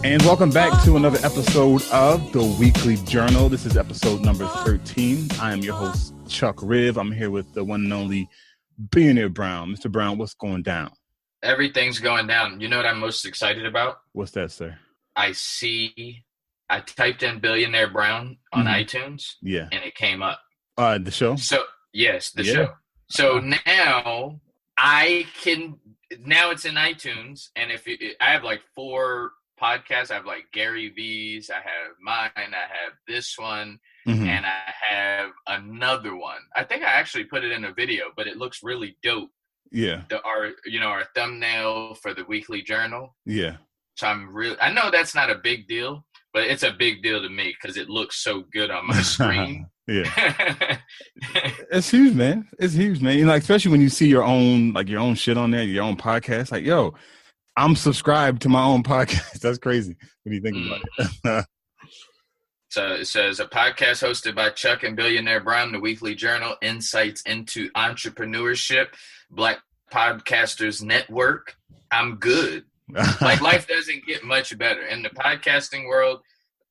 And welcome back to another episode of the Weekly Journal. This is episode number 13. I am your host, Chuck Riv. I'm here with the one and only Billionaire Brown. Mr. Brown, what's going down? Everything's going down. You know what I'm most excited about? What's that, sir? I typed in Billionaire Brown on iTunes. Yeah. And it came up. The show? So, yes, the show. So now now it's in iTunes. And I have like 4 podcasts. I have like Gary V's, I have mine, I have this one, and I have another one. I think I actually put it in a video, but it looks really dope. Yeah. Our thumbnail for the Weekly Journal. Yeah. So I know that's not a big deal, but it's a big deal to me because it looks so good on my screen. Yeah. It's huge, man. It's huge, man. You know, like, especially when you see your own shit on there, your own podcast. Like, yo, I'm subscribed to my own podcast. That's crazy when you think about it. So it says, a podcast hosted by Chuck and Billionaire Brown, the Weekly Journal, insights into entrepreneurship, Black Podcasters Network. I'm good. Like, life doesn't get much better. In the podcasting world,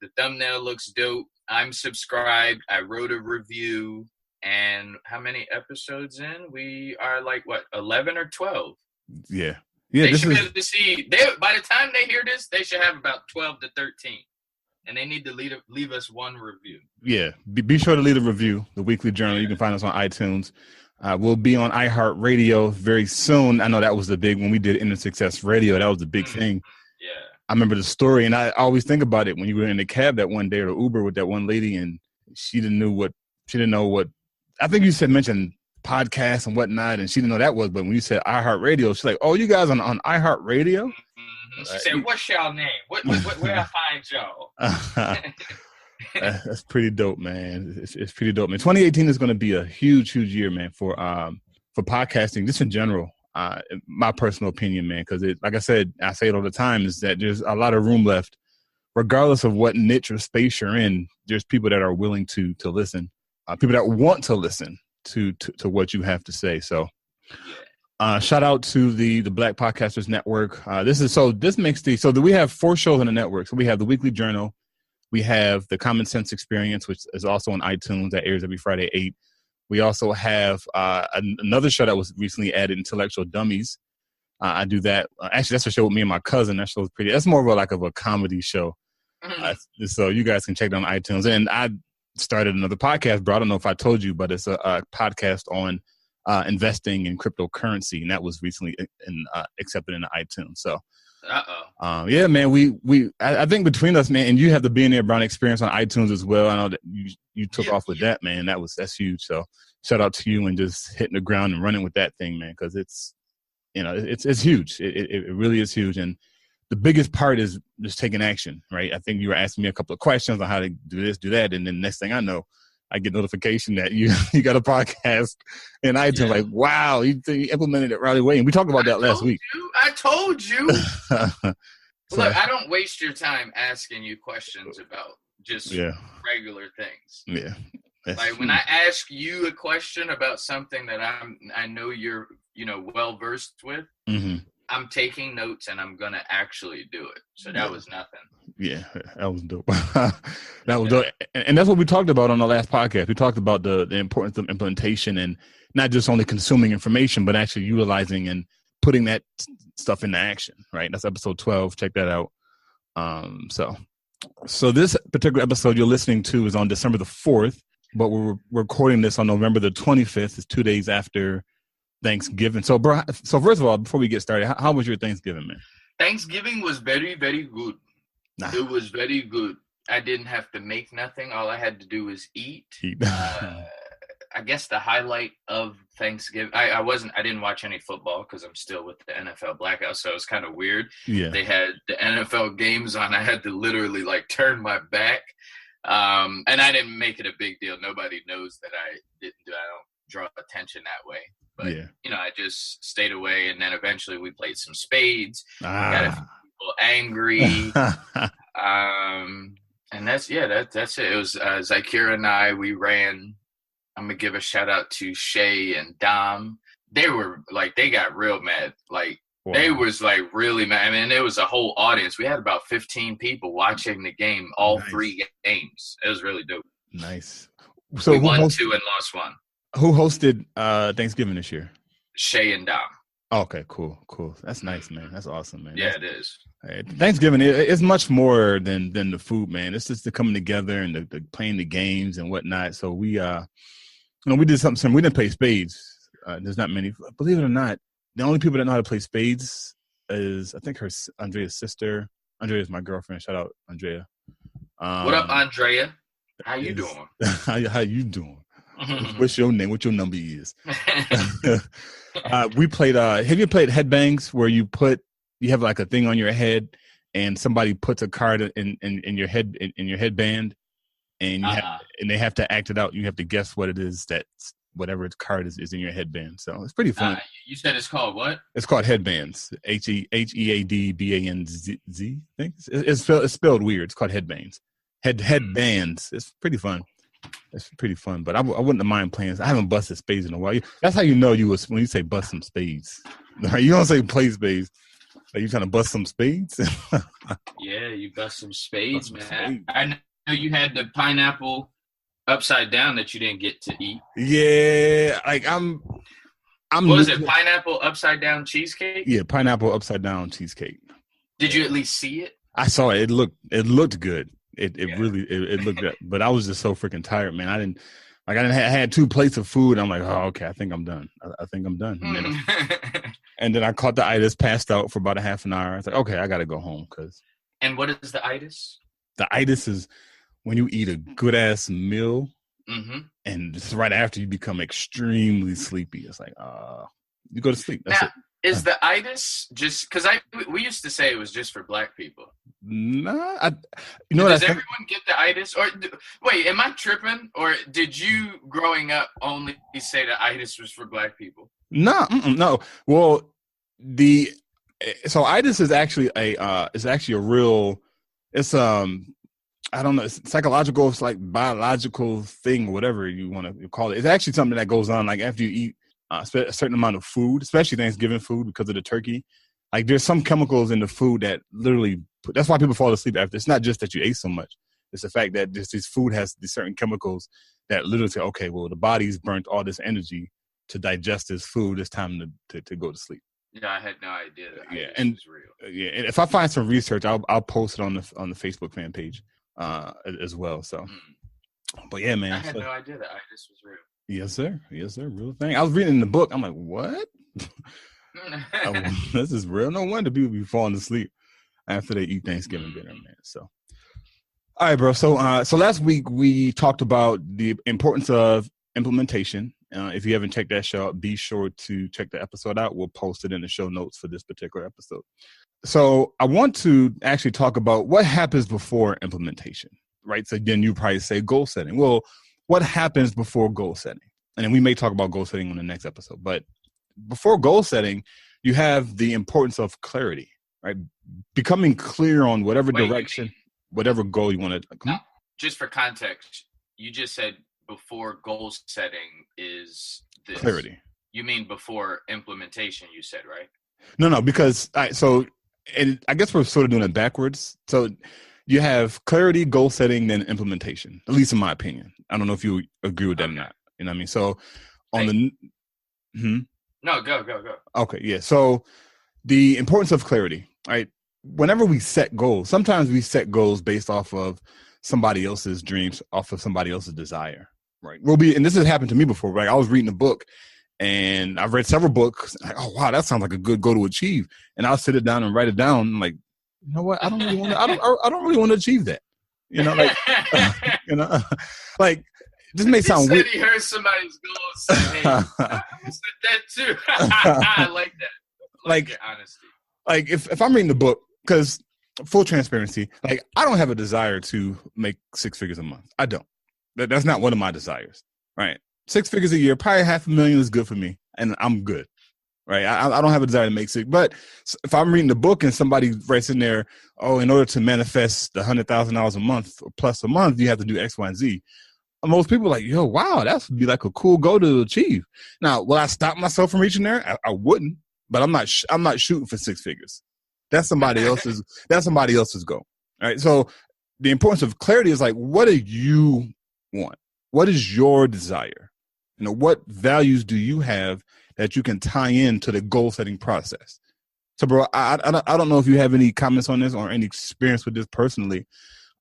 the thumbnail looks dope. I'm subscribed. I wrote a review. And how many episodes in? We are like, 11 or 12? Yeah. Yeah, they should be able to see. By the time they hear this, they should have about 12 to 13. And they need to leave us one review. Yeah. Be sure to leave a review. The Weekly Journal. You can find us on iTunes. We'll be on iHeartRadio very soon. I know that was the big, when we did Inner Success Radio, that was the big thing. Yeah. I remember the story, and I always think about it when you were in the cab that one day or Uber with that one lady, and she didn't know what, I think you mentioned podcasts and whatnot, and she didn't know that was, but when you said iHeartRadio, she's like, oh, you guys on iHeartRadio? She said, what's y'all name? Where I find y'all? That's pretty dope, man. It's pretty dope, man. 2018 is going to be a huge, huge year, man, for podcasting, just in general. My personal opinion, man, because like I said, I say it all the time, is that there's a lot of room left, regardless of what niche or space you're in. There's people that are willing to listen, people that want to listen to what you have to say. So, shout out to the Black Podcasters Network. We have 4 shows on the network. So we have the Weekly Journal. We have the Common Sense Experience, which is also on iTunes, that airs every Friday at 8. We also have another show that was recently added, Intellectual Dummies. I do that. Actually, that's a show with me and my cousin. That show is that's more of a comedy show. So you guys can check it on iTunes. And I started another podcast, bro. I don't know if I told you, but it's a podcast on investing in cryptocurrency, and that was recently accepted into iTunes. So, yeah, man, I think between us, man, and you have the Billionaire Brown experience on iTunes as well. I know that you took off with that, man. That's huge. So, shout out to you and just hitting the ground and running with that thing, man, because it's huge. It really is huge, and the biggest part is just taking action, right? I think you were asking me a couple of questions on how to do this, do that, and then next thing I know, I get notification that you got a podcast, and I just like, wow, you implemented it right away. And we talked about that last week. I told you. Look, I don't waste your time asking you questions about just regular things. Yeah. Like when I ask you a question about something that I know you're well versed with, I'm taking notes and I'm gonna actually do it. So that was nothing. Yeah, that was dope. That was dope. And that's what we talked about on the last podcast. We talked about the importance of implementation and not just only consuming information, but actually utilizing and putting that stuff into action, right? That's episode 12. Check that out. So this particular episode you're listening to is on December the 4th, but we're recording this on November the 25th. It's 2 days after Thanksgiving. So, bro, first of all, before we get started, how was your Thanksgiving, man? Thanksgiving was very, very good. It was very good. I didn't have to make nothing. All I had to do was eat. I guess the highlight of Thanksgiving, I didn't watch any football because I'm still with the NFL blackout, so it was kind of weird. Yeah. They had the NFL games on. I had to literally turn my back. And I didn't make it a big deal. Nobody knows that I don't draw attention that way. But, I just stayed away, and then eventually we played some spades. Got a few people angry. And that's it. It was Zakira and I, we ran. I'm going to give a shout out to Shay and Dom. They were they got real mad. Wow. They was like really mad. I mean, there was a whole audience. We had about 15 people watching the game, all 3 games. It was really dope. Nice. So we won 2 and lost 1. Who hosted Thanksgiving this year? Shay and Dom. Okay, cool. That's nice, man. That's awesome, man. Yeah, it is. Thanksgiving is much more than the food, man. It's just the coming together and the playing the games and whatnot. So we we did something similar. We didn't play spades. There's not many. Believe it or not, the only people that know how to play spades is, I think, Andrea's sister. Andrea is my girlfriend. Shout out, Andrea. What up, Andrea? How you doing? How you doing? What's your name? What your number is? We played. Have you played headbangs, where you have like a thing on your head, and somebody puts a card in your head in your headband, and and they have to act it out. You have to guess what it is whatever card is in your headband. So it's pretty fun. You said it's called what? It's called headbands. HEADBANDZ. I think it's spelled weird. It's called headbands. Headbands. It's pretty fun. It's pretty fun, but I wouldn't mind playing. I haven't busted spades in a while. That's how you know when you say bust some spades. You don't say play spades. Are you trying to bust some spades? Yeah, you bust some spades, man. I know you had the pineapple upside down that you didn't get to eat. Yeah, like I'm. What was it? Pineapple upside down cheesecake? Yeah, pineapple upside down cheesecake. Did you at least see it? I saw it. It looked good. It really looked good, but I was just so freaking tired, man. I had 2 plates of food. I'm like, oh, okay, I think I'm done. I think I'm done. And then I caught the itis, passed out for about a half an hour. I was like, okay, I got to go home. And what is the itis? The itis is when you eat a good ass meal, and just right after you become extremely sleepy. It's like, you go to sleep. That's it. Is the itis just because we used to say it was just for black people? Nah, does everyone get the itis? Or wait, am I tripping? Or did you growing up only say the itis was for black people? No. Well, itis is actually a real. It's I don't know. It's psychological. It's like biological thing, whatever you want to call it. It's actually something that goes on like after you eat a certain amount of food, especially Thanksgiving food, because of the turkey. Like there's some chemicals in the food that literally, that's why people fall asleep after. It's not just that you ate so much. It's the fact that this food has these certain chemicals that literally say, okay, well, the body's burnt all this energy to digest this food. It's time to go to sleep. Yeah, I had no idea that was real. Yeah, and if I find some research, I'll post it on the Facebook fan page as well. So, but yeah, man. I had no idea that itis was real. Yes, sir. Real thing. I was reading the book. I'm like, what? This is real. No wonder people be falling asleep after they eat Thanksgiving dinner, man. So, all right, bro. So last week we talked about the importance of implementation. If you haven't checked that show out, be sure to check the episode out. We'll post it in the show notes for this particular episode. So I want to actually talk about what happens before implementation, right? So then you probably say goal setting. Well, what happens before goal setting? And then we may talk about goal setting on the next episode. But before goal setting, you have the importance of clarity, right? Becoming clear on whatever direction, whatever goal you want to. Now, just for context, you just said before goal setting is this. Clarity. You mean before implementation, you said, right? No, because and I guess we're sort of doing it backwards. So you have clarity, goal setting, then implementation, at least in my opinion. I don't know if you agree with that or not. You know what I mean? So on No, go. Okay, yeah. So the importance of clarity, right? Whenever we set goals, sometimes we set goals based off of somebody else's dreams, off of somebody else's desire, right? And this has happened to me before, right? I was reading a book and I've read several books. Like, oh, wow, that sounds like a good goal to achieve. And I'll sit it down and write it down. I'm like, you know what? I don't really want to, I don't really want to achieve that. You know, like, like, this may sound weird. He heard somebody's goals. Hey, I said that too. I like that. Like honesty. Like if I'm reading the book, because full transparency, like I don't have a desire to make 6 figures a month. I don't. That's not one of my desires. Right? 6 figures a year, probably $500,000 is good for me, and I'm good. Right? I don't have a desire to make 6. But if I'm reading the book and somebody writes in there, oh, in order to manifest the $100,000 a month or plus a month, you have to do X, Y, and Z. Most people are like, yo, wow, that would be like a cool goal to achieve. Now, will I stop myself from reaching there? I wouldn't. but I'm not shooting for six figures. That's somebody else's goal. All right. So the importance of clarity is like, what do you want? What is your desire? What values do you have that you can tie into the goal setting process? So, bro, I don't know if you have any comments on this or any experience with this personally,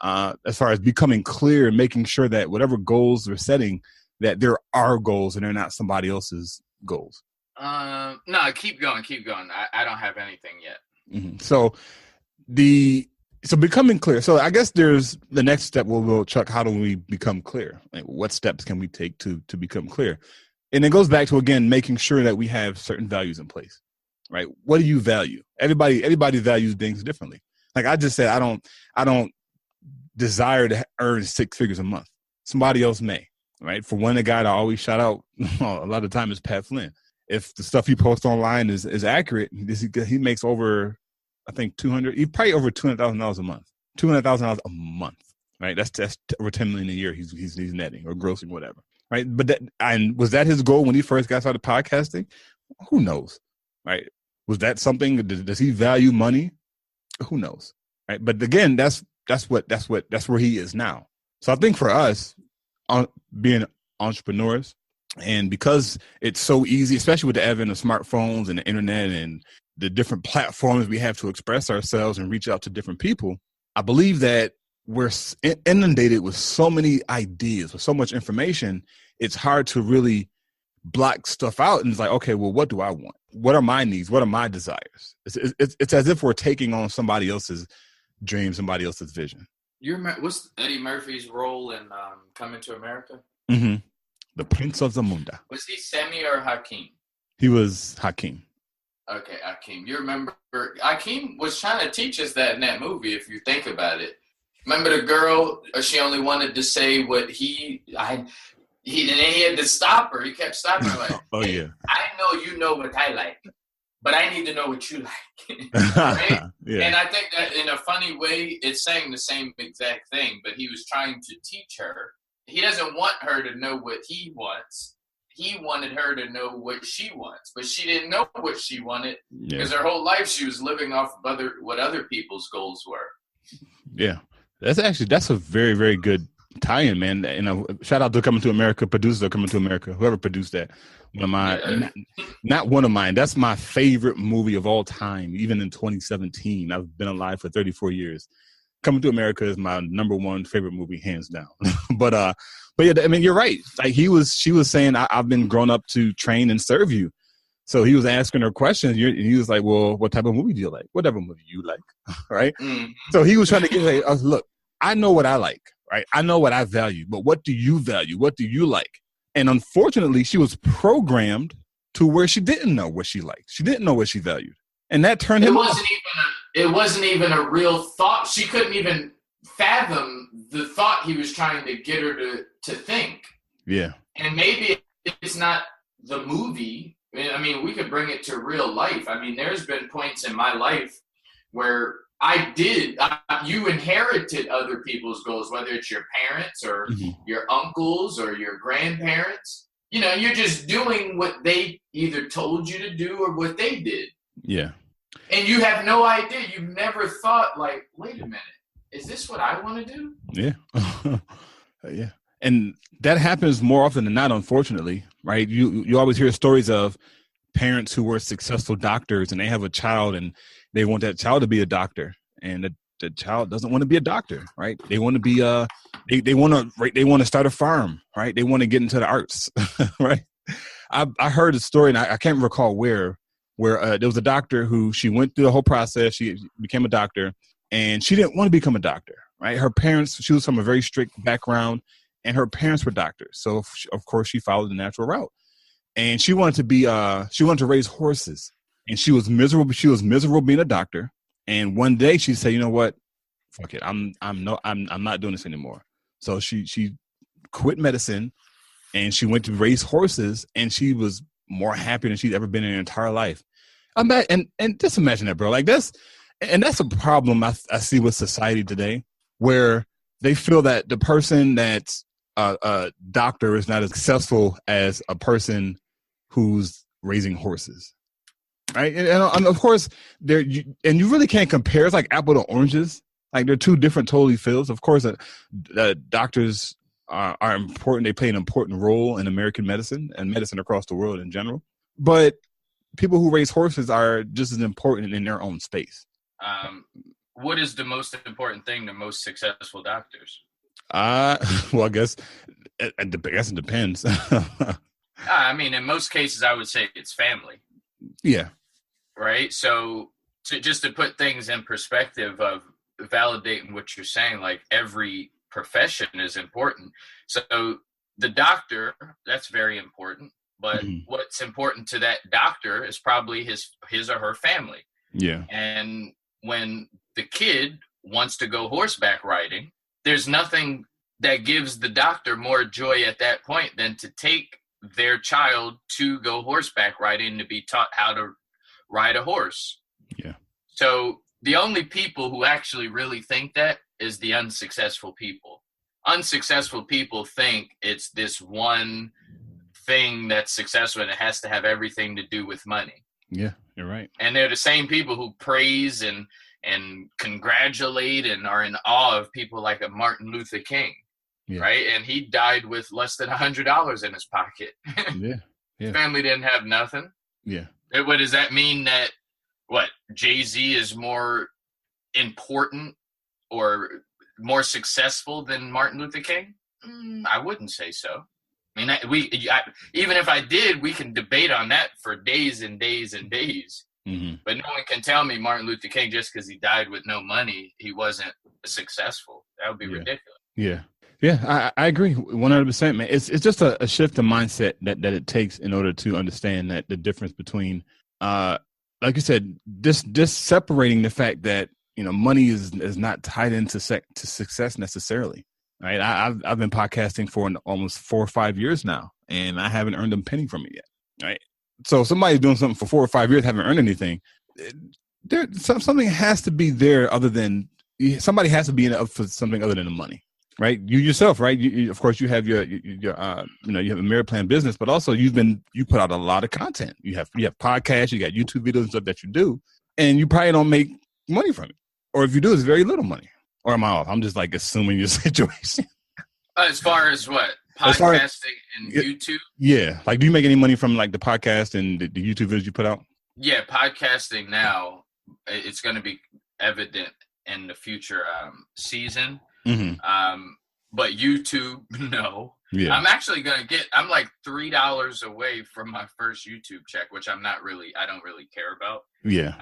as far as becoming clear and making sure that whatever goals we're setting, that there are goals and they're not somebody else's goals. No, keep going. I don't have anything yet. Mm-hmm. So becoming clear. So I guess there's the next step. Well, Chuck, how do we become clear? Like, what steps can we take to become clear? And it goes back to, again, making sure that we have certain values in place, right? What do you value? Everybody values things differently. Like I just said, I don't desire to earn six figures a month. Somebody else may, right? For one, the guy that I always shout out a lot of the time is Pat Flynn. If the stuff he posts online is accurate, he makes over, I think he's probably over $200,000 a month. $200,000 a month, right? That's over $10 million a year. He's netting or grossing, whatever, right? But was that his goal when he first got started podcasting? Who knows, right? Was that something? Does he value money? Who knows, right? But again, that's where he is now. So I think for us, being entrepreneurs, and because it's so easy, especially with the advent of smartphones and the internet and the different platforms we have to express ourselves and reach out to different people, I believe that we're inundated with so many ideas, with so much information, it's hard to really block stuff out. And it's like, okay, well, what do I want? What are my needs? What are my desires? It's as if we're taking on somebody else's dream, somebody else's vision. What's Eddie Murphy's role in Coming to America? Mm-hmm. The Prince of Zamunda. Was he Semi or Hakeem? He was Hakeem. Okay, Hakeem. You remember Hakeem was trying to teach us that in that movie, if you think about it. Remember the girl, she only wanted to say what and then he had to stop her. He kept stopping her like, oh, yeah. I know you know what I like, but I need to know what you like. Right? Yeah. And I think that in a funny way, it's saying the same exact thing, but he was trying to teach her. He doesn't want her to know what he wants. He wanted her to know what she wants, but she didn't know what she wanted because her whole life she was living off of what other people's goals were. Yeah, that's a very, very good tie-in, man. Shout out to Coming to America, producers of Coming to America, whoever produced that. One of my, not one of mine. That's my favorite movie of all time. Even in 2017, I've been alive for 34 years. Coming to America is my number one favorite movie, hands down. But yeah, I mean, you're right. Like she was saying, I've been grown up to train and serve you. So he was asking her questions. And he was like, well, what type of movie do you like? Whatever movie you like, right? Mm-hmm. So he was trying to get like, look, I know what I like, right? I know what I value, but what do you value? What do you like? And unfortunately, she was programmed to where she didn't know what she liked. She didn't know what she valued. And that turned him off. It wasn't even a real thought. She couldn't even fathom the thought he was trying to get her to think. Yeah. And maybe it's not the movie. I mean, we could bring it to real life. I mean, there's been points in my life where you inherited other people's goals, whether it's your parents or your uncles or your grandparents. You're just doing what they either told you to do or what they did. Yeah. And you have no idea. You've never thought, like, wait a minute, is this what I want to do? Yeah. Yeah. And that happens more often than not, unfortunately, right? You always hear stories of parents who were successful doctors and they have a child and they want that child to be a doctor. And the child doesn't want to be a doctor, right? They want to be they want to start a farm, right? They want to get into the arts, right? I heard a story, and I can't recall where there was a doctor who she went through the whole process. She became a doctor, and she didn't want to become a doctor, right? Her parents, she was from a very strict background, and her parents were doctors. So, of course, she followed the natural route. And she wanted to raise horses, and she was miserable. She was miserable being a doctor. And one day she said, you know what? Fuck it. I'm not doing this anymore. So she quit medicine, and she went to raise horses, and she was more happy than she'd ever been in her entire life. And just imagine that, bro. Like that's a problem I see with society today, where they feel that the person that's a doctor is not as successful as a person who's raising horses. right? And of course, you really can't compare. It's like apple to oranges. Like they're two different totally fields. Of course, doctors are important. They play an important role in American medicine and medicine across the world in general. But people who raise horses are just as important in their own space. What is the most important thing to most successful doctors? Well, I guess it depends. I mean, in most cases, I would say it's family. Yeah. Right. So just to put things in perspective of validating what you're saying, like every profession is important. So the doctor, that's very important. But what's important to that doctor is probably his or her family. Yeah. And when the kid wants to go horseback riding, there's nothing that gives the doctor more joy at that point than to take their child to go horseback riding, to be taught how to ride a horse. Yeah. So the only people who actually really think that is the unsuccessful people. Unsuccessful people think it's this one thing that's successful and it has to have everything to do with money. Yeah, you're right. And they're the same people who praise and congratulate and are in awe of people like a Martin Luther King. Yeah. Right? And he died with less than $100 in his pocket. Yeah. His family didn't have nothing. Yeah. What does that mean? That Jay-Z is more important or more successful than Martin Luther King? I wouldn't say so. I mean, even if I did, we can debate on that for days and days and days. Mm-hmm. But no one can tell me Martin Luther King, just because he died with no money, he wasn't successful. That would be ridiculous. Yeah. Yeah, I agree 100%, man. It's just a shift in mindset that it takes in order to understand that the difference between, like you said, this separating the fact that, money is not tied into to success necessarily. Right. I've been podcasting for almost 4 or 5 years now, and I haven't earned a penny from it yet. Right. So somebody's doing something for 4 or 5 years, haven't earned anything. Something has to be there other than somebody has to be up for something other than the money. Right. You yourself. Right. Of course, you have your you have a merit plan business, but also you put out a lot of content. You have podcasts, you got YouTube videos and stuff that you do, and you probably don't make money from it. Or if you do, it's very little money. Or am I off? I'm just like assuming your situation. As far as what? Podcasting and YouTube? Yeah. Like, do you make any money from like the podcast and the YouTube videos you put out? Yeah, podcasting now, it's going to be evident in the future season. Mm-hmm. But YouTube, no. Yeah. I'm actually going to I'm like $3 away from my first YouTube check, which I don't really care about. Yeah.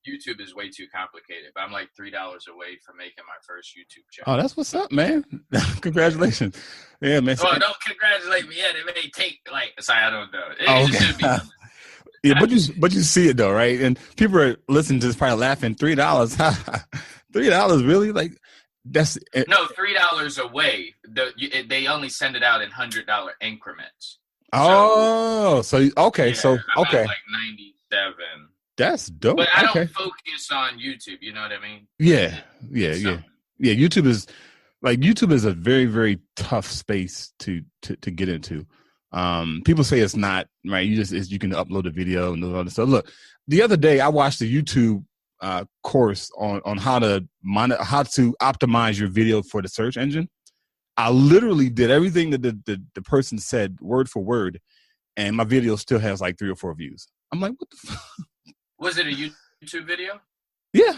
YouTube is way too complicated, but I'm like $3 away from making my first YouTube check. Oh, that's what's up, man. Congratulations. Yeah, man. Well, don't congratulate me yet. It may take I don't know. It should be. Yeah, but you see it though, right? And people are listening to this probably laughing. $3. $3, really? Like that's no, $3 away. They only send it out in $100 increments. So okay. Yeah, So okay. I'm like 97. That's dope. But I don't focus on YouTube. You know what I mean? Yeah. YouTube is a very, very tough space to get into. People say it's not, right. You can upload a video and all this stuff. Look, the other day I watched a YouTube course on how to optimize your video for the search engine. I literally did everything that the person said word for word, and my video still has like 3 or 4 views. I'm like, what the fuck? Was it a YouTube video? Yeah.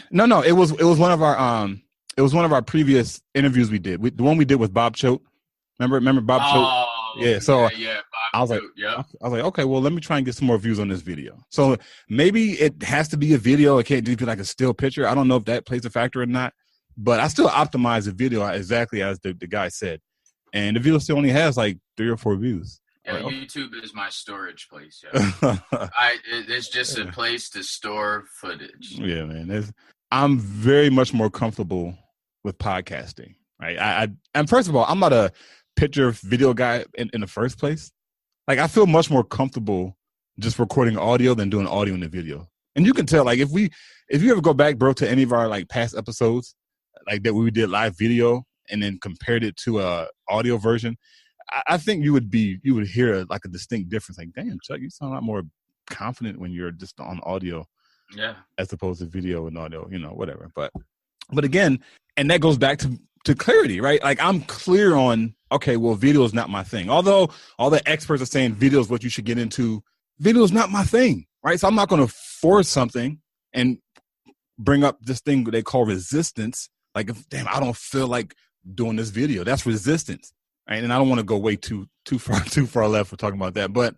No. It was one of our previous interviews we did. The one we did with Bob Choate. Remember Bob Choate? Yeah. So yeah, I was like, okay, well, let me try and get some more views on this video. So maybe it has to be a video. It can't just be like a still picture. I don't know if that plays a factor or not, but I still optimize the video exactly as the guy said, and the video still only has like 3 or 4 views. Yeah, YouTube is my storage place. Yeah. It's just a place to store footage. Yeah, man. I'm very much more comfortable with podcasting. Right. And first of all, I'm not a picture video guy in the first place. Like, I feel much more comfortable just recording audio than doing audio in the video. And you can tell, like, if you ever go back, bro, to any of our like past episodes, like that we did live video and then compared it to a audio version, I think you would hear like a distinct difference. Like, damn, Chuck, you sound a lot more confident when you're just on audio, as opposed to video and audio, whatever. But again, and that goes back to clarity, right? Like, I'm clear on, okay, well, video is not my thing. Although all the experts are saying video is what you should get into, video is not my thing, right? So I'm not going to force something and bring up this thing they call resistance. Like, I don't feel like doing this video. That's resistance, right? And I don't want to go way too far left for talking about that. But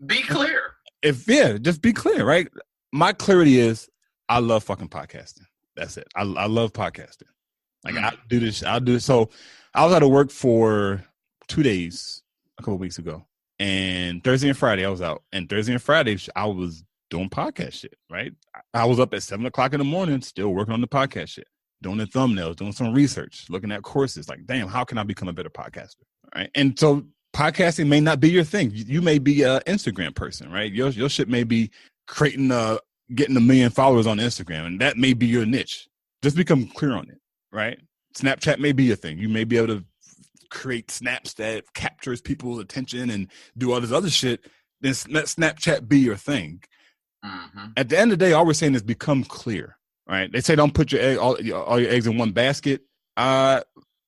be clear. Just be clear, right? My clarity is, I love fucking podcasting. That's it. I love podcasting. Like, I'll do this. So I was out of work for 2 days a couple of weeks ago, and Thursday and Friday I was out, and Thursday and Friday I was doing podcast shit, right? I was up at 7:00 in the morning, still working on the podcast shit, doing the thumbnails, doing some research, looking at courses. Like, damn, how can I become a better podcaster? Right. And so podcasting may not be your thing. You may be an Instagram person, right? Your shit may be creating getting 1 million followers on Instagram, and that may be your niche. Just become clear on it, right? Snapchat may be your thing. You may be able to create snaps that captures people's attention and do all this other shit. Then let Snapchat be your thing. Mm-hmm. At the end of the day, all we're saying is become clear, right? They say don't put all your eggs in one basket. So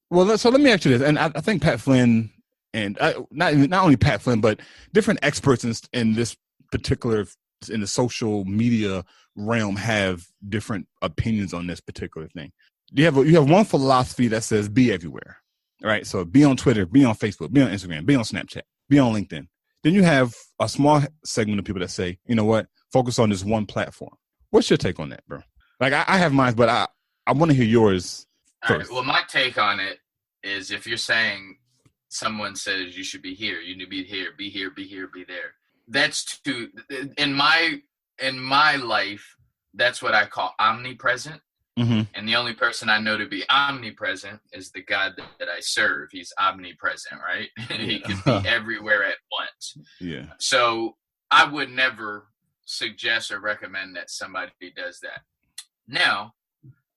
let me ask you this, and I think Pat Flynn and not only Pat Flynn, but different experts in this particular, in the social media realm, have different opinions on this particular thing. You have one philosophy that says be everywhere, right? So be on Twitter, be on Facebook, be on Instagram, be on Snapchat, be on LinkedIn. Then you have a small segment of people that say, you know what, focus on this one platform. What's your take on that, bro? Like, I have mine, but I want to hear yours first. All right, well, my take on it is, if you're saying someone says you should be here, you need to be here, be here, be here, be there. That's in my life, that's what I call omnipresent. Mm-hmm. And the only person I know to be omnipresent is the God that I serve. He's omnipresent, right? He can be everywhere at once. Yeah. So I would never suggest or recommend that somebody does that. Now,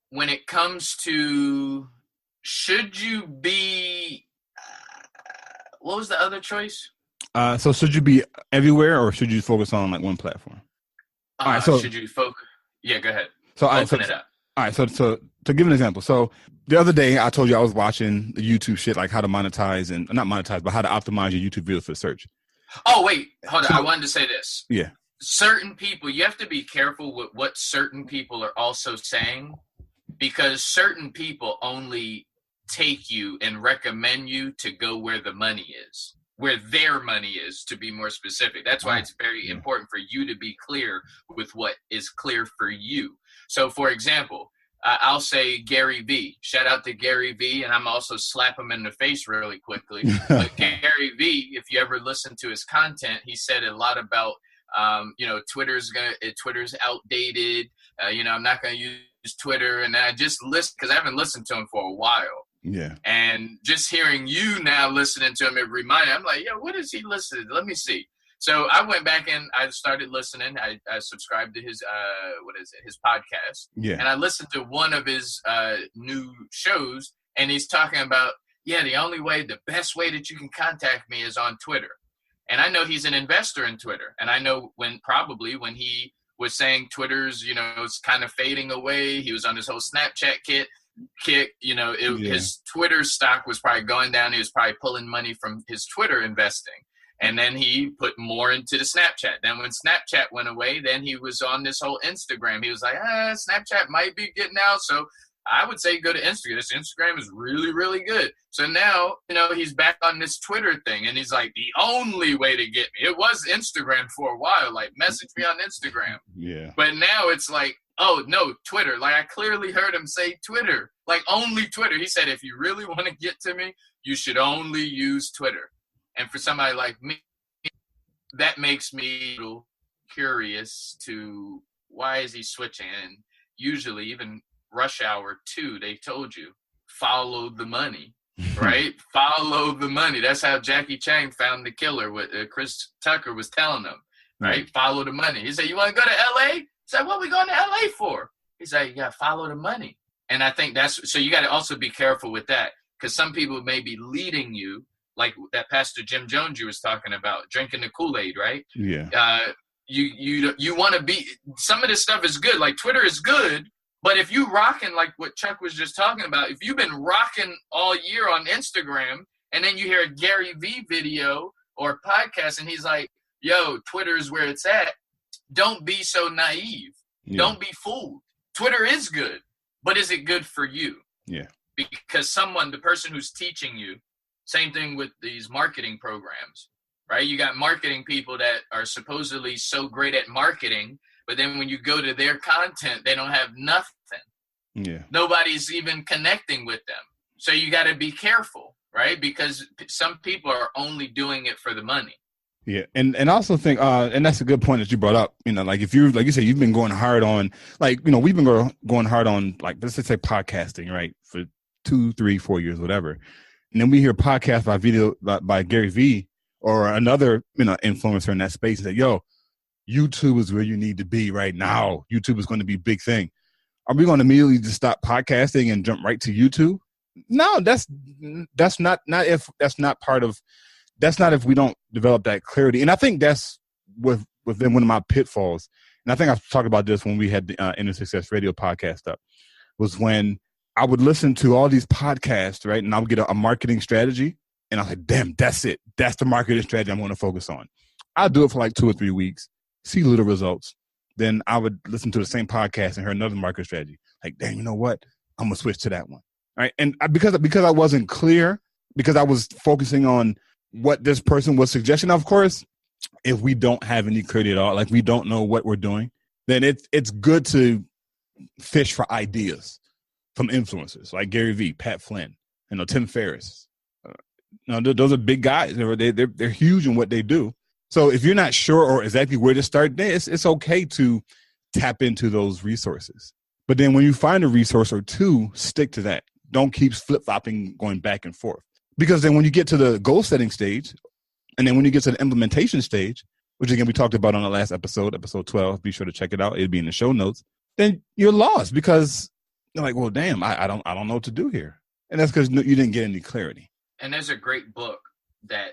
when it comes to, should you be, what was the other choice? So should you be everywhere, or should you focus on like one platform? All right. So should you focus? Yeah, go ahead. So open it up. All right. So to give an example. So the other day I told you I was watching the YouTube shit, like how to monetize and not monetize, but how to optimize your YouTube videos for search. Oh, wait, hold on. I wanted to say this. Yeah. Certain people, you have to be careful with what certain people are also saying, because certain people only take you and recommend you to go where the money is, where their money is, to be more specific. That's why it's very important for you to be clear with what is clear for you. So, for example, I'll say Gary V. Shout out to Gary V. And I'm also slap him in the face really quickly. But Gary V., if you ever listen to his content, he said a lot about, Twitter's outdated. I'm not going to use Twitter. And I just listened, because I haven't listened to him for a while. Yeah. And just hearing you now listening to him, it reminded me, I'm like, what is he listening to? Let me see. So I went back and I started listening. I subscribed to his, his podcast. Yeah. And I listened to one of his new shows, and he's talking about, the best way that you can contact me is on Twitter. And I know he's an investor in Twitter. And I know when he was saying Twitter's, it's kind of fading away, he was on his whole Snapchat kick, his Twitter stock was probably going down. He was probably pulling money from his Twitter investing. And then he put more into the Snapchat. Then when Snapchat went away, then he was on this whole Instagram. He was like, Snapchat might be getting out. So I would say go to Instagram. This Instagram is really, really good. So now, he's back on this Twitter thing. And he's like, the only way to get me. It was Instagram for a while. Like, message me on Instagram. Yeah. But now it's like, oh, no, Twitter. Like, I clearly heard him say Twitter. Like, only Twitter. He said, if you really want to get to me, you should only use Twitter. And for somebody like me, that makes me a little curious to why is he switching? And usually even Rush Hour 2, they told you, follow the money, right? Follow the money. That's how Jackie Chan found the killer. What Chris Tucker was telling them, right? Follow the money. He said, you want to go to L.A.? He said, what are we going to L.A. for? He's like, you got to follow the money. And I think so you got to also be careful with that, because some people may be leading you, like that Pastor Jim Jones you was talking about, drinking the Kool-Aid, right? Yeah. you want to be, some of this stuff is good. Like Twitter is good, but if you rocking like what Chuck was just talking about, if you've been rocking all year on Instagram and then you hear a Gary V video or a podcast and he's like, yo, Twitter is where it's at. Don't be so naive. Yeah. Don't be fooled. Twitter is good, but is it good for you? Yeah. Because the person who's teaching you, same thing with these marketing programs, right? You got marketing people that are supposedly so great at marketing, but then when you go to their content, they don't have nothing. Yeah. Nobody's even connecting with them. So you got to be careful, right? Because some people are only doing it for the money. Yeah. And I also think, and that's a good point that you brought up, like if you, like you said, you've been going hard on, like, we've been going hard on, like, let's just say podcasting, right? For 2, 3, 4 years, whatever. And then we hear podcasts by Gary V or another, influencer in that space that, yo, YouTube is where you need to be right now. YouTube is going to be a big thing. Are we going to immediately just stop podcasting and jump right to YouTube? No, that's not if we don't develop that clarity. And I think that's within one of my pitfalls. And I think I've talked about this when we had the Inner Success Radio podcast up, was when I would listen to all these podcasts, right? And I would get a marketing strategy. And I was like, damn, that's it. That's the marketing strategy I'm going to focus on. I'll do it for like 2 or 3 weeks, see little results. Then I would listen to the same podcast and hear another marketing strategy. Like, dang, you know what? I'm going to switch to that one. All right. And because I wasn't clear, because I was focusing on what this person was suggesting. Of course, if we don't have any clarity at all, like we don't know what we're doing, then it's good to fish for ideas from influencers like Gary V, Pat Flynn, Tim Ferriss. Those are big guys. They're huge in what they do. So if you're not sure or exactly where to start, then it's okay to tap into those resources. But then when you find a resource or two, stick to that. Don't keep flip-flopping, going back and forth. Because then when you get to the goal setting stage, and then when you get to the implementation stage, which again, we talked about on the last episode 12, be sure to check it out. It'll be in the show notes. Then you're lost because you're like, well, damn, I don't know what to do here. And that's because you didn't get any clarity. And there's a great book that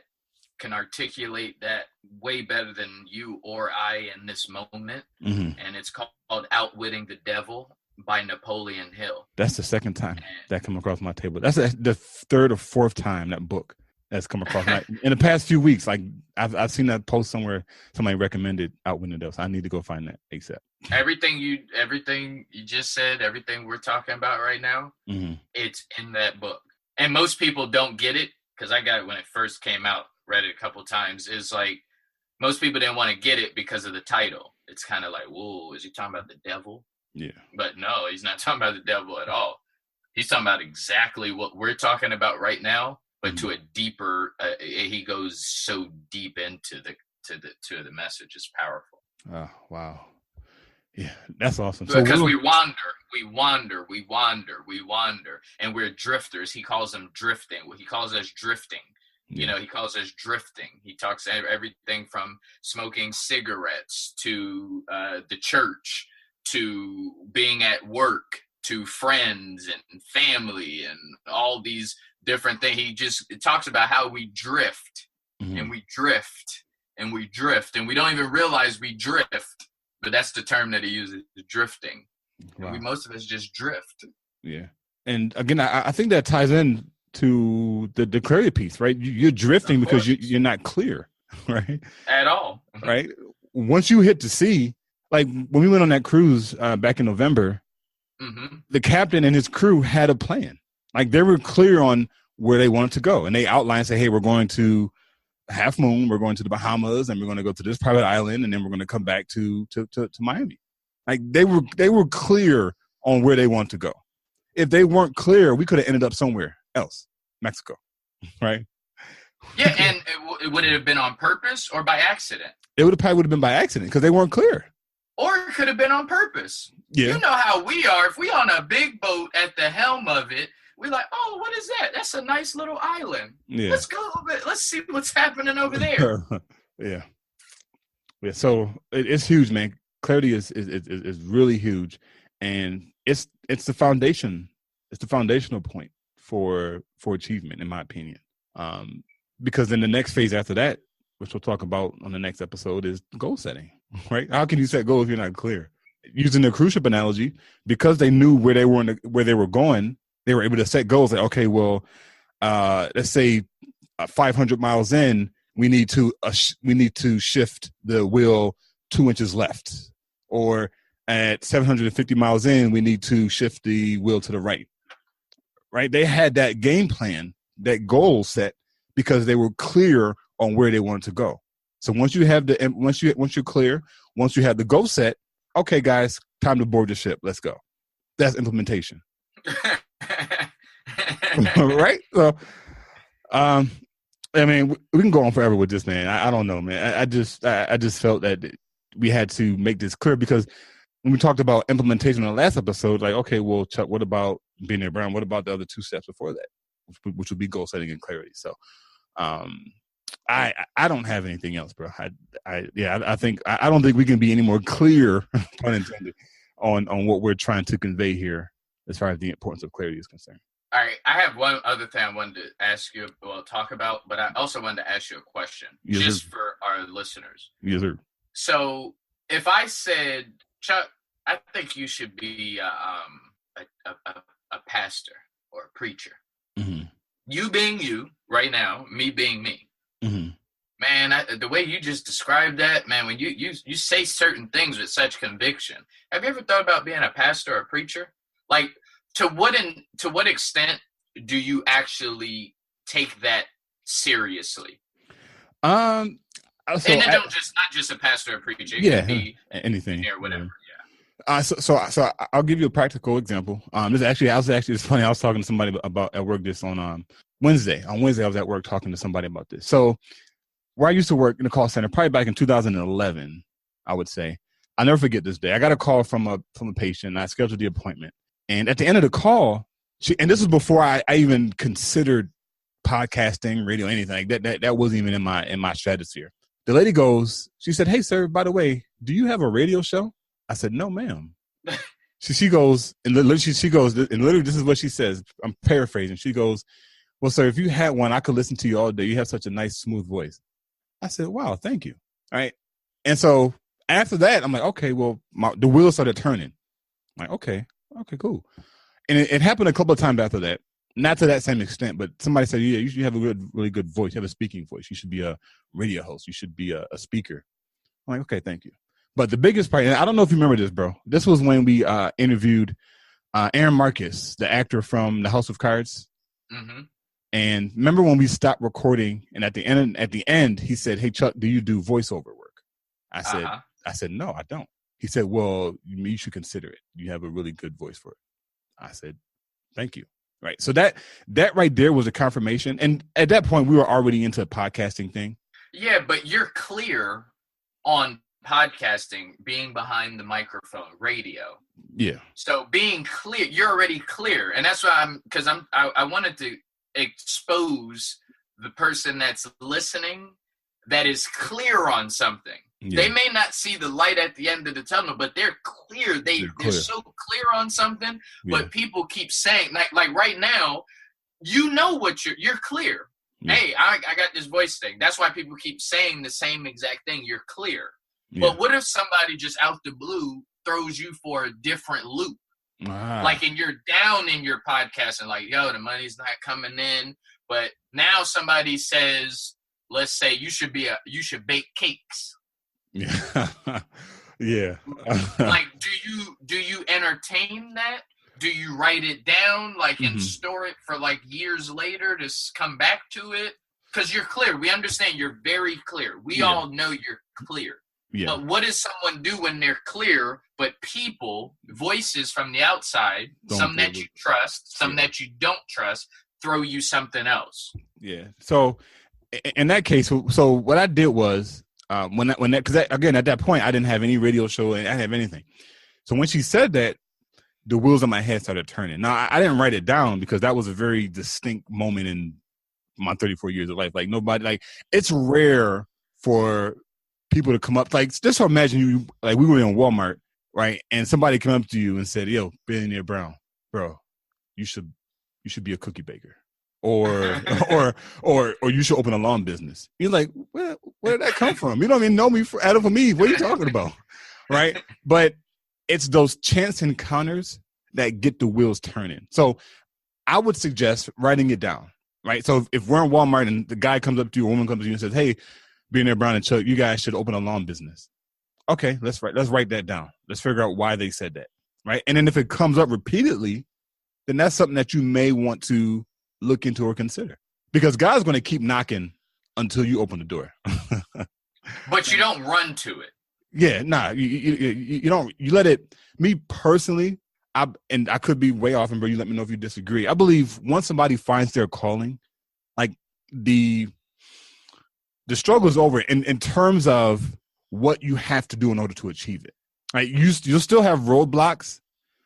can articulate that way better than you or I in this moment. Mm-hmm. And it's called Outwitting the Devil by Napoleon Hill. That's the second time that come across my table. That's the third or fourth time that book has come across my, in the past few weeks. Like I've seen that post somewhere. Somebody recommended Outwitting the Devil. So I need to go find that ASAP. Everything you just said, everything we're talking about right now, mm-hmm. It's in that book. And most people don't get it because I got it when it first came out. Read it a couple times. Is like most people didn't want to get it because of the title. It's kind of like, whoa, is he talking about the devil? Yeah. But no, he's not talking about the devil at all. He's talking about exactly what we're talking about right now, but to a deeper. He goes so deep into the message. It's powerful. Oh, wow. Yeah, that's awesome. Because we wander, and we're drifters. He calls them drifting. He calls us drifting. Yeah. He calls us drifting. He talks everything from smoking cigarettes to the church to being at work to friends and family and all these different things. He just talks about how we drift, mm-hmm. and we drift and we drift, and we don't even realize we drift. But that's the term that he uses, drifting. Wow. Most of us just drift. Yeah. And again, I think that ties in to the clarity piece, right? You're drifting because you're not clear, right? At all. Right? Once you hit the sea, like when we went on that cruise back in November, mm-hmm. the captain and his crew had a plan. Like they were clear on where they wanted to go. And they outlined, say, hey, we're going to Half Moon, we're going to the Bahamas, and we're going to go to this private island, and then we're going to come back to Miami. Like they were clear on where they want to go. If they weren't clear, we could have ended up somewhere else, Mexico, right? Yeah, and would it have been on purpose or by accident? It probably would have been by accident because they weren't clear. Or it could have been on purpose. Yeah. You know how we are. If we on a big boat at the helm of it, we're like, oh, what is that? That's a nice little island. Yeah. Let's go over. Let's see what's happening over there. Yeah. So it's huge, man. Clarity is really huge, and it's the foundation. It's the foundational point for achievement, in my opinion. Because then the next phase after that, which we'll talk about on the next episode, is goal setting. right? How can you set goals if you're not clear? Using the cruise ship analogy, because they knew where they were going, they were able to set goals like, okay, well, let's say 500 miles in, we need to shift the wheel 2 inches left, or at 750 miles in, we need to shift the wheel to the right. Right? They had that game plan, that goal set, because they were clear on where they wanted to go. So once you're clear, once you have the goal set, okay, guys, time to board the ship. Let's go. That's implementation. Right? So, I mean, we can go on forever with this, man. I don't know, man. I just felt that we had to make this clear, because when we talked about implementation in the last episode, like, okay, well, Chuck, what about Billionaire Brown? What about the other 2 steps before that, which would be goal setting and clarity? So, I don't have anything else, bro. I don't think we can be any more clear, pun intended, on what we're trying to convey here as far as the importance of clarity is concerned. All right, I have one other thing I wanted to ask you, talk about, but I also wanted to ask you a question, yes, just sir, for our listeners. Yes, sir. So if I said, Chuck, I think you should be a pastor or a preacher. Mm-hmm. You being you right now, me being me. Mm-hmm. Man, the way you just described that, man, when you say certain things with such conviction. Have you ever thought about being a pastor or a preacher? Like, to what extent do you actually take that seriously? So and then not just a pastor or preacher. It could be anything or whatever. Yeah. So I'll give you a practical example. It's funny. I was talking to somebody about at work this on Wednesday. On Wednesday, I was at work talking to somebody about this. So where I used to work in the call center, probably back in 2011, I would say. I'll never forget this day. I got a call from a patient. I scheduled the appointment. And at the end of the call, and this was before I even considered podcasting, radio, anything like that. That wasn't even in my stratosphere. The lady goes, she said, "Hey, sir, by the way, do you have a radio show?" I said, "No, ma'am." She goes, and literally this is what she says. I'm paraphrasing. She goes, "Well, sir, if you had one, I could listen to you all day. You have such a nice, smooth voice." I said, "Wow, thank you." All right. And so after that, I'm like, okay, well, the wheels started turning. I'm like, okay, cool. And it happened a couple of times after that. Not to that same extent, but somebody said, "Yeah, you should have a really good voice. You have a speaking voice. You should be a radio host. You should be a speaker." I'm like, okay, thank you. But the biggest part, and I don't know if you remember this, bro. This was when we interviewed Aaron Marcus, the actor from The House of Cards. Mm-hmm. And remember when we stopped recording, and at the end, he said, "Hey, Chuck, do you do voiceover work?" I said, "No, I don't." He said, "Well, you should consider it. You have a really good voice for it." I said, "Thank you." Right. So that right there was a confirmation. And at that point, we were already into a podcasting thing. Yeah, but you're clear on podcasting, being behind the microphone, radio. Yeah. So being clear, you're already clear. And that's why I wanted to expose the person that's listening that is clear on something. Yeah. They may not see the light at the end of the tunnel, but they're clear. They're so clear on something, but people keep saying, like right now, you know what you're clear. Yeah. Hey, I got this voice thing. That's why people keep saying the same exact thing. You're clear. Yeah. But what if somebody just out the blue throws you for a different loop? Like, and you're down in your podcast and like, yo, the money's not coming in. But now somebody says, let's say you should bake cakes. Yeah. Yeah. Like, do you entertain that? Do you write it down, like, and store it for like years later to come back to it? Because you're clear. We understand you're very clear. We all know you're clear. Yeah. But what does someone do when they're clear, but voices from the outside, some that you trust, some that you don't trust, throw you something else? Yeah. So in that case, so what I did was, because again, at that point, I didn't have any radio show and I didn't have anything. So when she said that, the wheels in my head started turning. Now, I didn't write it down because that was a very distinct moment in my 34 years of life. Like, nobody, like, it's rare for people to come up. Like, just imagine you, like, we were in Walmart, right? And somebody came up to you and said, "Yo, Billionaire Brown, bro, you should be a cookie baker." or or you should open a lawn business. You're like, where did that come from? You don't even know me for Adam for me. What are you talking about? Right? But it's those chance encounters that get the wheels turning. So I would suggest writing it down, right? So if we're in Walmart and the guy comes up to you, a woman comes to you and says, hey, Billionaire Brown and Chuck, you guys should open a lawn business. Okay, let's write that down. Let's figure out why they said that, right? And then if it comes up repeatedly, then that's something that you may want to look into or consider, because God's going to keep knocking until you open the door. But you don't run to it. Yeah, nah, you don't. You let it. Me personally, I could be way off, and bro, you let me know if you disagree. I believe once somebody finds their calling, like the struggle is over in terms of what you have to do in order to achieve it. Right? You'll still have roadblocks,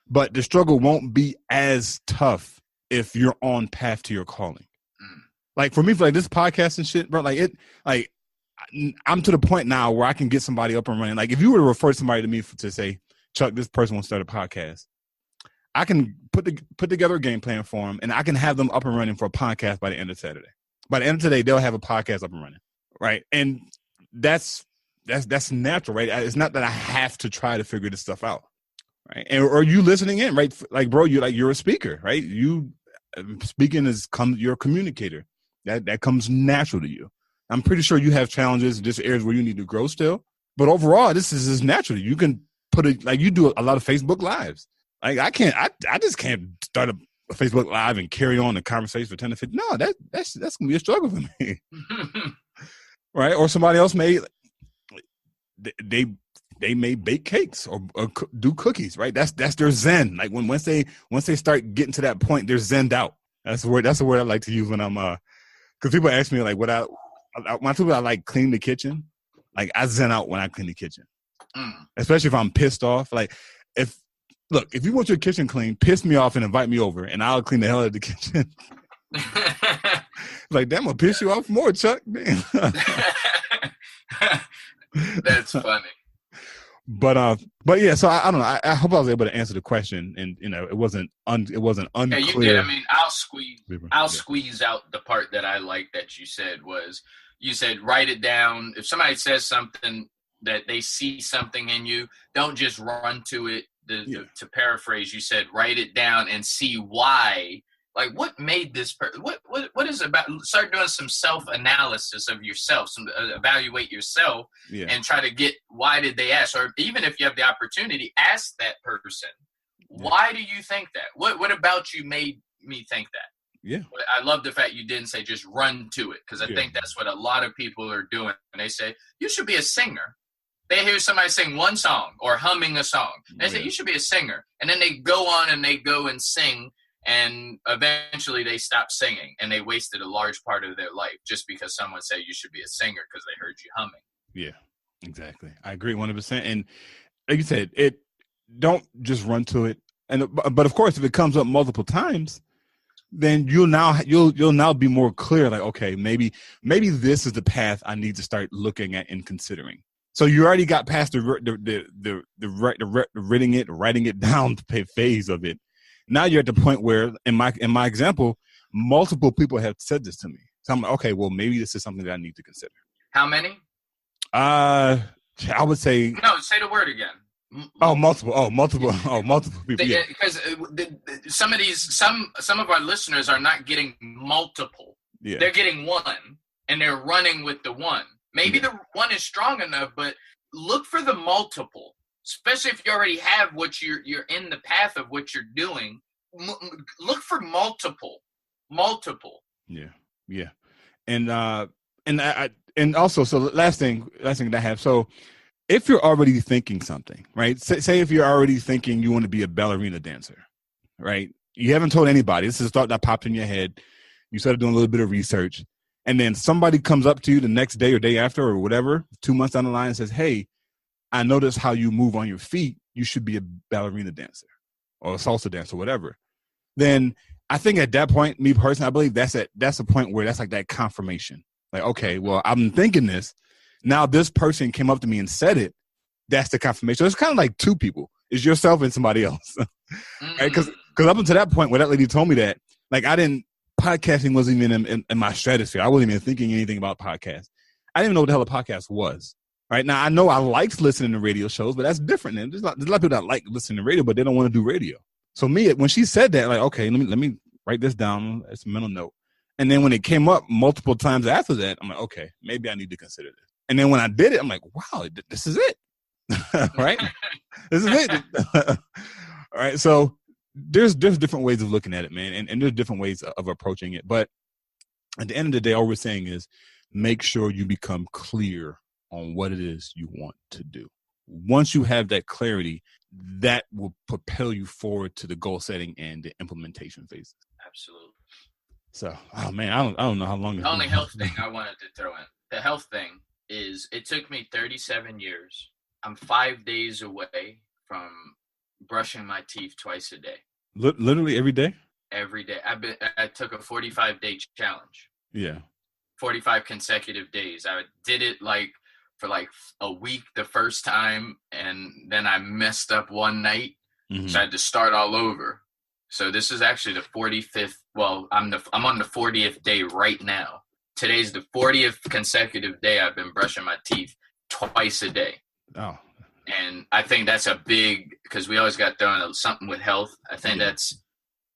but the struggle won't be as tough if you're on path to your calling. Like for me, for like this podcast and shit, bro, I'm to the point now where I can get somebody up and running. Like if you were to refer somebody to me to say, Chuck, this person wants to start a podcast, I can put together a game plan for them, and I can have them up and running for a podcast by the end of Saturday. By the end of today, they'll have a podcast up and running, right? And that's natural, right? It's not that I have to try to figure this stuff out, right? And or you listening in, right? Like, bro, you're a speaker, right? You speaking you're a communicator. That comes natural to you. I'm pretty sure you have challenges in just areas where you need to grow still, but overall, this is natural. You can put it like you do a lot of Facebook Lives. Like I just can't start a Facebook Live and carry on the conversation for 10 to 15. No, that's gonna be a struggle for me, right? Or somebody else may they may bake cakes or do cookies, right? That's their zen. Like once they start getting to that point, they're zenned out. That's the word I like to use when I'm because people ask me like when I like clean the kitchen, like I zen out when I clean the kitchen, especially if I'm pissed off. Like if you want your kitchen clean, piss me off and invite me over, and I'll clean the hell out of the kitchen. Like, damn, I'll piss you off more, Chuck. Damn. That's funny. But yeah, so I don't know. I hope I was able to answer the question, and it wasn't unclear. Yeah, you did. I mean, I'll squeeze out the part that I like that you said write it down. If somebody says something that they see something in you, don't just run to it. To paraphrase, you said write it down and see why. Like, what made this person? What is it about? Start doing some self-analysis of yourself, evaluate yourself, and try to get why did they ask? Or even if you have the opportunity, ask that person, why do you think that? What about you made me think that? Yeah, I love the fact you didn't say just run to it, because I think that's what a lot of people are doing. And they say you should be a singer. They hear somebody sing one song or humming a song. They say, you should be a singer. And then they go on and they go and sing. And eventually they stop singing. And they wasted a large part of their life just because someone said you should be a singer because they heard you humming. Yeah, exactly. I agree 100%. And like you said, don't just run to it. But of course, if it comes up multiple times, then you'll now be more clear. Like, okay, maybe this is the path I need to start looking at and considering. So you already got past the writing it down phase of it. Now you're at the point where, in my example, multiple people have said this to me. So I'm like, okay, well, maybe this is something that I need to consider. How many? I would say. No, say the word again. Multiple people. Yeah. Because some of our listeners are not getting multiple. Yeah. They're getting one, and they're running with the one. Maybe the one is strong enough, but look for the multiple, especially if you already have what you're in the path of what you're doing. Look for multiple. Yeah. And also, so last thing that I have. So if you're already thinking something, right? Say if you're already thinking you want to be a ballerina dancer, right? You haven't told anybody. This is a thought that popped in your head. You started doing a little bit of research. And then somebody comes up to you the next day or day after or whatever, 2 months down the line and says, hey, I noticed how you move on your feet. You should be a ballerina dancer or a salsa dancer, whatever. Then I think at that point, me personally, I believe that's a point where that's like that confirmation. Like, okay, well, I've been thinking this. Now this person came up to me and said it. That's the confirmation. So it's kind of like two people. It's yourself and somebody else. Right? Because up until that point where that lady told me that, like I didn't podcasting wasn't even in my stratosphere. I wasn't even thinking anything about podcasts. I didn't even know what the hell a podcast was. Right now, I know I liked listening to radio shows, but that's different. And there's a lot of people that like listening to radio, but they don't want to do radio. So when she said that, like, okay, let me write this down. It's a mental note. And then when it came up multiple times after that, I'm like, okay, maybe I need to consider this. And then when I did it, I'm like, wow, this is it. Right? This is it. All right. So there's different ways of looking at it, man. And there's different ways of approaching it. But at the end of the day, all we're saying is make sure you become clear on what it is you want to do. Once you have that clarity, that will propel you forward to the goal setting and the implementation phase. Absolutely. So, oh man, I don't know how long. The only health thing I wanted to throw in. The health thing is it took me 37 years. I'm 5 days away from brushing my teeth twice a day. Literally every day? Every day. I took a 45-day challenge. Yeah. 45 consecutive days. I did it for a week the first time, and then I messed up one night. Mm-hmm. So I had to start all over. So this is actually the 45th. Well, I'm on the 40th day right now. Today's the 40th consecutive day I've been brushing my teeth twice a day. Oh. And I think that's a big, because we always got thrown something with health. I think that's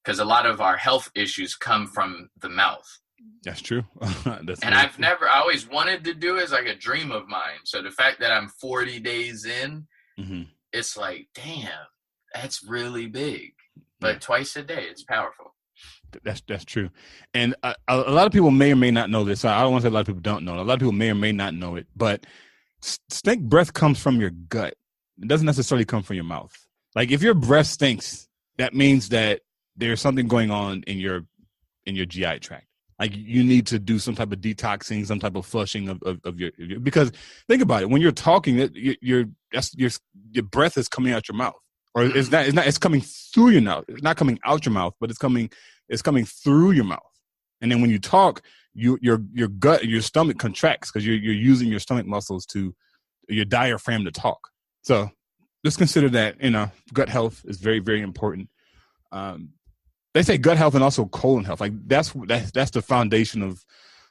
because a lot of our health issues come from the mouth. That's true. I always wanted to do it as like a dream of mine. So the fact that I'm 40 days in, mm-hmm. It's like, damn, that's really big. But twice a day, it's powerful. That's true. And a lot of people may or may not know this. I don't want to say a lot of people don't know. A lot of people may or may not know it. But stink breath comes from your gut. It doesn't necessarily come from your mouth. Like if your breath stinks, that means that there's something going on in your GI tract. Like you need to do some type of detoxing, some type of flushing of your because think about it. When you're talking, your breath is coming out your mouth. Or it's coming through your mouth. It's not coming out your mouth, but it's coming through your mouth. And then when you talk, your gut, your stomach contracts because you're using your stomach muscles your diaphragm to talk. So just consider that, gut health is very, very important. They say gut health and also colon health. Like that's the foundation of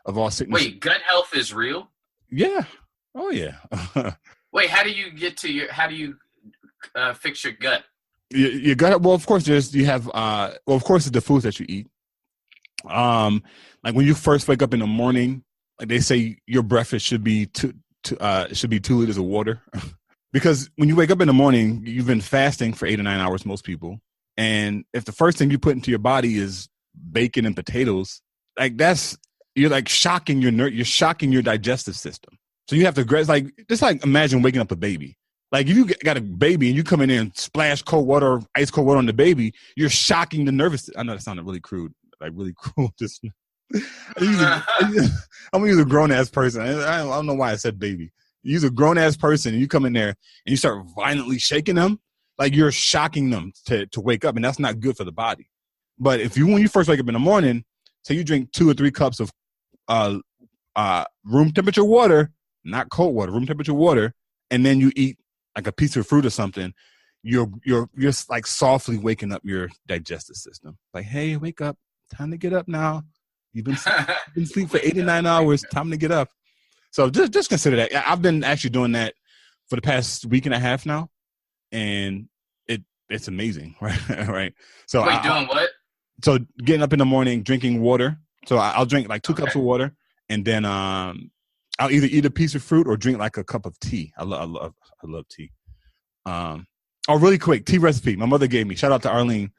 all sickness. Wait, gut health is real? Yeah. Oh yeah. Wait, how do you fix your gut? Your gut. Well, of course, of course, it's the foods that you eat. Like when you first wake up in the morning, like they say, your breakfast should be 2 liters of water, because when you wake up in the morning, you've been fasting for 8 or 9 hours, most people, and if the first thing you put into your body is bacon and potatoes, like you're like shocking you're shocking your digestive system. So you have to just imagine waking up a baby. Like if you got a baby and you come in there and splash cold water, ice cold water on the baby, you're shocking the nervous. I know that sounded really crude, like really cruel. I'm gonna use a grown ass person. I don't know why I said baby. You use a grown ass person and you come in there and you start violently shaking them, like you're shocking them to wake up, and that's not good for the body. But when you first wake up in the morning, say you drink 2 or 3 cups of room temperature water, not cold water, room temperature water, and then you eat like a piece of fruit or something, you're like softly waking up your digestive system. Like, hey, wake up. Time to get up now. You've been asleep for 8 to 9 hours. Time to get up. So just consider that. I've been actually doing that for the past week and a half now, and it's amazing, right? Right. So doing what? So getting up in the morning, drinking water. So I'll drink like 2 cups of water, and then I'll either eat a piece of fruit or drink like a cup of tea. I love tea. Really quick, tea recipe my mother gave me. Shout out to Arlene,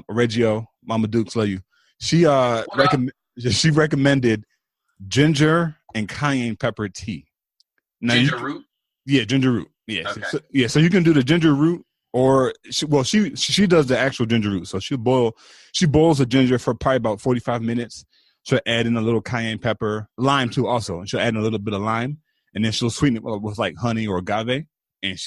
Reggio, Mama Dukes, love you. She recommended ginger and cayenne pepper tea. Now, ginger root? Yeah, ginger root. Yeah. Okay. So you can do the ginger root, or she does the actual ginger root. So she boils the ginger for probably about 45 minutes. She'll add in a little cayenne pepper, lime too also. And she'll add in a little bit of lime, and then she'll sweeten it with like honey or agave. And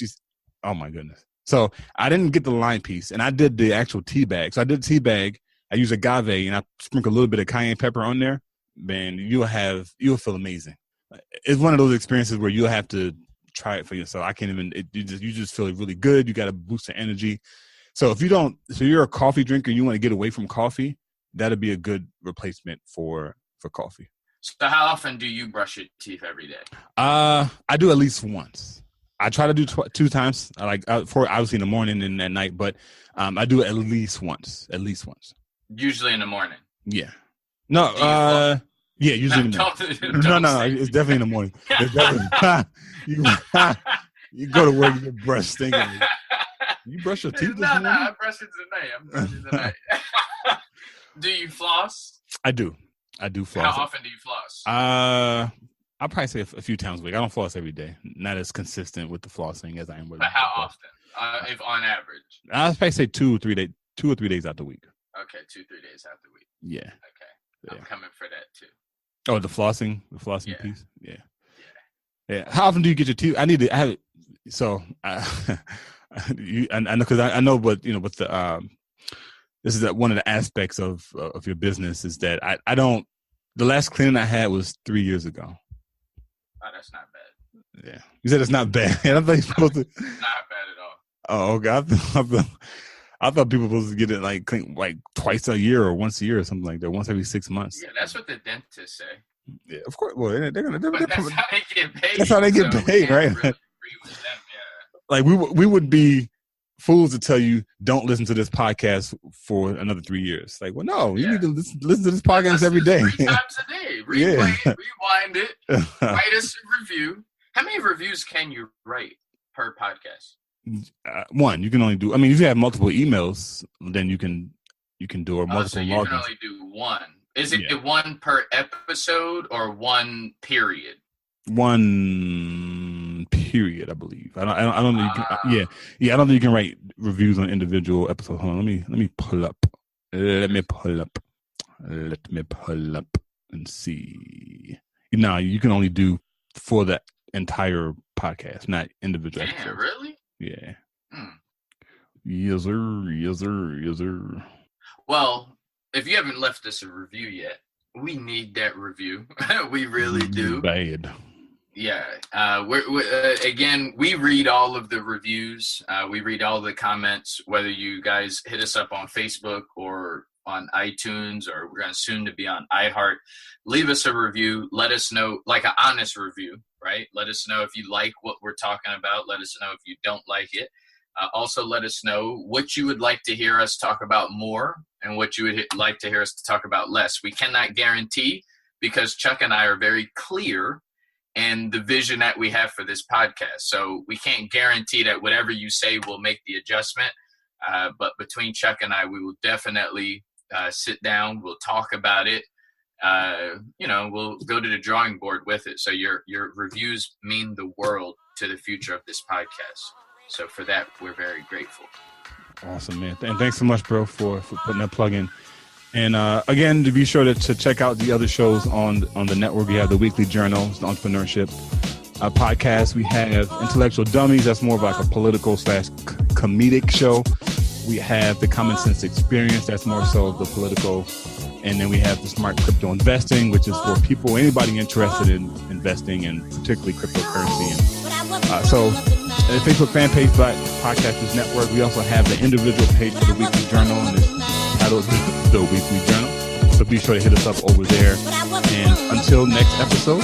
oh my goodness. So I didn't get the lime piece, and I did the actual tea bag. So I did tea bag. I use agave, and I sprinkle a little bit of cayenne pepper on there. Man, you'll feel amazing. It's one of those experiences where you'll have to try it for yourself. I can't even. You just feel really good. You got to boost the energy. So if you're a coffee drinker, and you want to get away from coffee, that'd be a good replacement for coffee. So how often do you brush your teeth every day? I do at least once. I try to do 2 times, for obviously in the morning and at night, but I do it at least once. Usually in the morning. Yeah. No. Yeah. Usually in the morning. No. It's definitely in the morning. You go to work, you get brush stinking. You brush your teeth? No. I brush it tonight. I'm brushing tonight. Do you floss? I do floss. How often do you floss? I'll probably say a few times a week. I don't floss every day. Not as consistent with the flossing as I am with. But how often? If on average? I'll probably say 2 or 3 days out the week. Okay, 2-3 days out the week. Yeah. Okay, I'm coming for that too. Oh, the flossing piece. Yeah. How often do you get your teeth? I need to have it. So, I know because I know, but with the this is one of the aspects of your business is that I don't. The last cleaning I had was 3 years ago. Oh, that's not bad. Yeah, you said it's not bad. I thought you're supposed to. Not bad at all. Oh, okay. I thought people were supposed to get it like clean like twice a year or once a year or something like that. Once every 6 months. Yeah, that's what the dentists say. Yeah, of course. Well, they're gonna. That's how they get paid. That's how they get paid, right? Really agree with them, yeah. Like we would be fools to tell you don't listen to this podcast for another 3 years. Like, well, no, you need to listen to this podcast every day. 3 times a day. Replay it, rewind it, write us a review. How many reviews can you write per podcast? One. You can only do. I mean, if you have multiple emails, then you can do or multiple. So you can only do one. Is it one per episode or one period? One period, I believe. I don't know. I don't think you can write reviews on individual episodes. Hold on, let me pull up. Let me pull up and see. No, you can only do for the entire podcast, not individual episodes. Damn, really? Yeah. Yes, sir. Well, if you haven't left us a review yet, we need that review. We really do. Bad. Yeah. Again, we read all of the reviews. We read all the comments, whether you guys hit us up on Facebook or on iTunes, or we're going to soon to be on iHeart. Leave us a review. Let us know, like an honest review, right? Let us know if you like what we're talking about. Let us know if you don't like it. Also, let us know what you would like to hear us talk about more and what you would like to hear us talk about less. We cannot guarantee, because Chuck and I are very clear in the vision that we have for this podcast. So we can't guarantee that whatever you say will make the adjustment. But between Chuck and I, we will definitely sit down. We'll talk about it. We'll go to the drawing board with it. So your reviews mean the world to the future of this podcast. So for that, we're very grateful. Awesome, man. And thanks so much, bro, for putting that plug in. And again, to be sure to check out the other shows on the network. We have the Weekly Journal, the Entrepreneurship podcast. We have Intellectual Dummies. That's more of like a political / comedic show. We have the Common Sense Experience. That's more so the political. And then we have the Smart Crypto Investing, which is for people, anybody interested in investing, and particularly cryptocurrency. And so the Facebook fan page, Podcasters Network. We also have the individual page for the Weekly Journal, and it's titled The Weekly Journal. So be sure to hit us up over there. And until next episode,